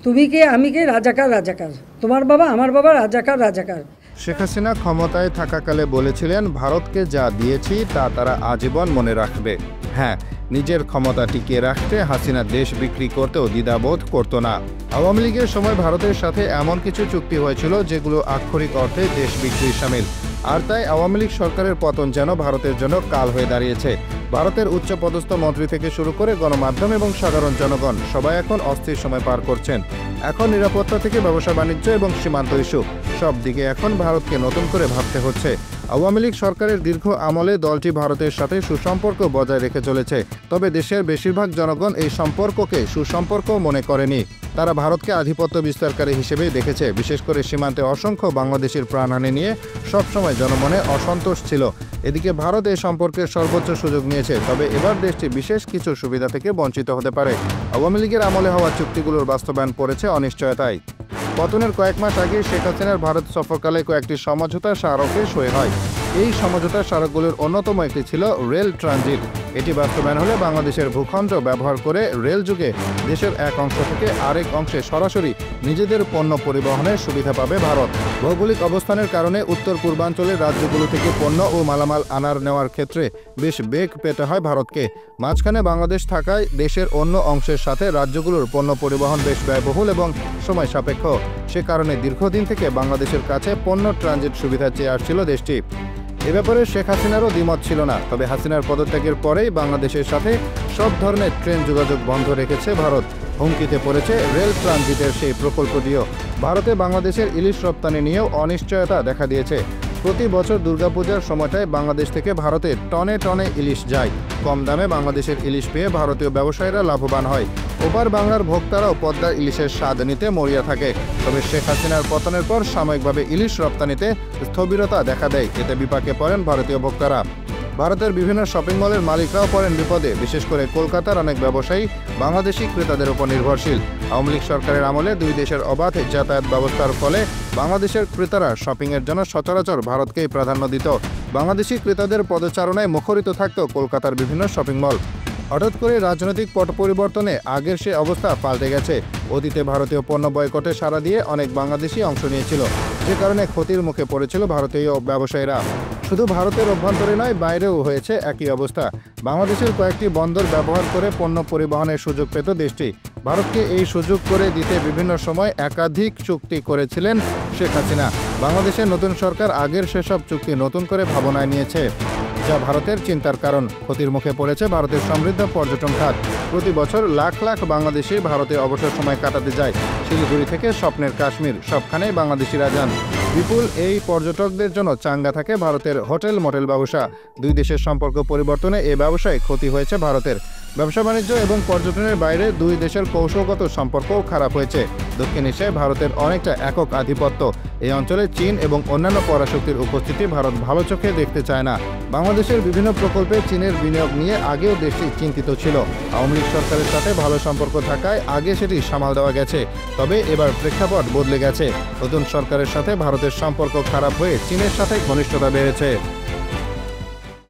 তুমি কে আমি কে, রাজাকার রাজাকার, তোমার বাবা আমার বাবা, রাজাকার রাজাকার। শেখ হাসিনা ক্ষমতায় থাকাকালে বলেছিলেন, ভারতকে যা দিয়েছি তা তারা আজীবন মনে রাখবে। হ্যাঁ, নিজের ক্ষমতা টিকিয়ে রাখতে হাসিনা দেশ বিক্রি করতেও দ্বিধাবোধ করত না। আওয়ামী লীগের সময় ভারতের সাথে এমন কিছু চুক্তি হয়েছিল যেগুলো আক্ষরিক অর্থে দেশ বিক্রির শামিল। আর তাই আওয়ামী লীগ সরকারের পতন যেন ভারতের জন্য কাল হয়ে দাঁড়িয়েছে। ভারতের উচ্চপদস্থ মন্ত্রী থেকে শুরু করে গণমাধ্যম এবং সাধারণ জনগণ সবাই এখন অস্থির সময় পার করছেন। এখন নিরাপত্তা থেকে ব্যবসা বাণিজ্য এবং সীমান্ত ইস্যু সব দিকে এখন ভারতকে নতুন করে ভাবতে হচ্ছে। আওয়ামী লীগ সরকারের দীর্ঘ আমলে দলটি ভারতের সাথে সুসম্পর্ক বজায় রেখে চলেছে, তবে দেশের বেশিরভাগ জনগণ এই সম্পর্ককে সুসম্পর্ক মনে করেনি। তারা ভারতকে আধিপত্য বিস্তারকারী হিসেবেই দেখেছে। বিশেষ করে সীমান্তে অসংখ্য বাংলাদেশের প্রাণহানি নিয়ে সবসময় জনমনে অসন্তোষ ছিল। এদিকে ভারত এই সম্পর্কের সর্বোচ্চ সুযোগ নিয়েছে, তবে এবার দেশটি বিশেষ কিছু সুবিধা থেকে বঞ্চিত হতে পারে। আওয়ামী লীগের আমলে হওয়া চুক্তিগুলোর বাস্তবায়ন পড়েছে অনিশ্চয়তায়। পতনের কয়েক মাস আগে শেখ হাসিনার ভারত সফরকালে কয়েকটি সমঝোতা স্মারকে সই হয়। এই সমঝোতা স্মারকগুলোর অন্যতম একটি ছিল রেল ট্রানজিট। এটি বাস্তবায়ন হলে বাংলাদেশের ভূখণ্ড ব্যবহার করে রেল যুগে দেশের এক অংশ থেকে আরেক অংশে সরাসরি নিজেদের পণ্য পরিবহনের সুবিধা পাবে ভারত। ভৌগোলিক অবস্থানের কারণে উত্তর পূর্বাঞ্চলের রাজ্যগুলো থেকে পণ্য ও মালামাল আনার নেওয়ার ক্ষেত্রে বেশ বেগ পেতে হয় ভারতকে। মাঝখানে বাংলাদেশ থাকায় দেশের অন্য অংশের সাথে রাজ্যগুলোর পণ্য পরিবহন বেশ ব্যয়বহুল এবং সময় সাপেক্ষ। সে কারণে দীর্ঘদিন থেকে বাংলাদেশের কাছে পণ্য ট্রানজিট সুবিধা চেয়ে আসছিল দেশটি। এ ব্যাপারে শেখ হাসিনারও দ্বিমত ছিল না, তবে হাসিনার পদত্যাগের পরেই বাংলাদেশের সাথে সব ধরনের ট্রেন যোগাযোগ বন্ধ রেখেছে ভারত। হুমকিতে পড়েছে রেল ট্রানজিটের সেই প্রকল্পটিও। ভারতে বাংলাদেশের ইলিশ রপ্তানি নিয়েও অনিশ্চয়তা দেখা দিয়েছে। প্রতি বছর দুর্গাপূজার সময়টায় বাংলাদেশ থেকে ভারতে টনে টনে ইলিশ যায়। কম দামে বাংলাদেশের ইলিশ পেয়ে ভারতীয় ব্যবসায়ীরা লাভবান হয়। ওপার বাংলার ভোক্তারাও পদ্মার ইলিশের স্বাদ নিতে মরিয়া থাকে। তবে শেখ হাসিনার পতনের পর সাময়িকভাবে ইলিশ রপ্তানিতে স্থবিরতা দেখা দেয়। এতে বিপাকে পড়েন ভারতীয় ভোক্তারা। ভারতের বিভিন্ন শপিং মলের মালিকরাও পড়েন বিপদে। বিশেষ করে কলকাতার অনেক ব্যবসায়ী বাংলাদেশি ক্রেতাদের উপর নির্ভরশীল। আওয়ামী লীগ সরকারের আমলে দুই দেশের অবাধ যাতায়াত ব্যবস্থার ফলে বাংলাদেশের ক্রেতারা শপিংয়ের জন্য সচরাচর ভারতকেই প্রাধান্য দিত। বাংলাদেশি ক্রেতাদের পদচারণায় মুখরিত থাকত কলকাতার বিভিন্ন শপিং মল। হঠাৎ করে রাজনৈতিক পট পরিবর্তনে আগের সে অবস্থা পাল্টে গেছে। অতীতে ভারতীয় পণ্য বয়কটে সাড়া দিয়ে অনেক বাংলাদেশি অংশ নিয়েছিল, যে কারণে ক্ষতির মুখে পড়েছিল ভারতীয় ব্যবসায়ীরা। শুধু ভারতের অভ্যন্তরে নয়, বাইরেও হয়েছে একই অবস্থা। বাংলাদেশের কয়েকটি বন্দর ব্যবহার করে পণ্য পরিবহনের সুযোগ পেত দেশটি। ভারতকে এই সুযোগ করে দিতে বিভিন্ন সময় একাধিক চুক্তি করেছিলেন শেখ হাসিনা। বাংলাদেশের নতুন সরকার আগের সেসব চুক্তি নতুন করে ভাবনায় নিয়েছে, যা ভারতের চিন্তার কারণ। ক্ষতির মুখে পড়েছে ভারতের সমৃদ্ধ পর্যটন খাত। প্রতি বছর লাখ লাখ বাংলাদেশি ভারতে অবসর সময় কাটাতে যায়। শিলিগুড়ি থেকে স্বপ্নের কাশ্মীর, সবখানেই বাংলাদেশিরা যান। বিপুল এই পর্যটকদের জন্য চাঙ্গা থাকে ভারতের হোটেল মোটেল ব্যবসা। দুই দেশের সম্পর্ক পরিবর্তনে এই ব্যবসায় ক্ষতি হয়েছে ভারতের। ব্যবসা বাণিজ্য এবং পর্যটনের বাইরে দুই দেশের কৌশলগত সম্পর্কও খারাপ হয়েছে। দক্ষিণ এশিয়ায় ভারতের অনেকটা একক আধিপত্য। এই অঞ্চলে চীন এবং অন্যান্য পরাশক্তির উপস্থিতি ভারত ভালো চোখে দেখতে চায় না। বাংলাদেশের বিভিন্ন প্রকল্পে চীনের বিনিয়োগ নিয়ে আগেও দেশটি চিন্তিত ছিল। আওয়ামী লীগ সরকারের সাথে ভালো সম্পর্ক থাকায় আগে সেটি সামাল দেওয়া গেছে, তবে এবার প্রেক্ষাপট বদলে গেছে। নতুন সরকারের সাথে ভারতের সম্পর্ক খারাপ হয়ে চীনের সাথে ঘনিষ্ঠতা বেড়েছে।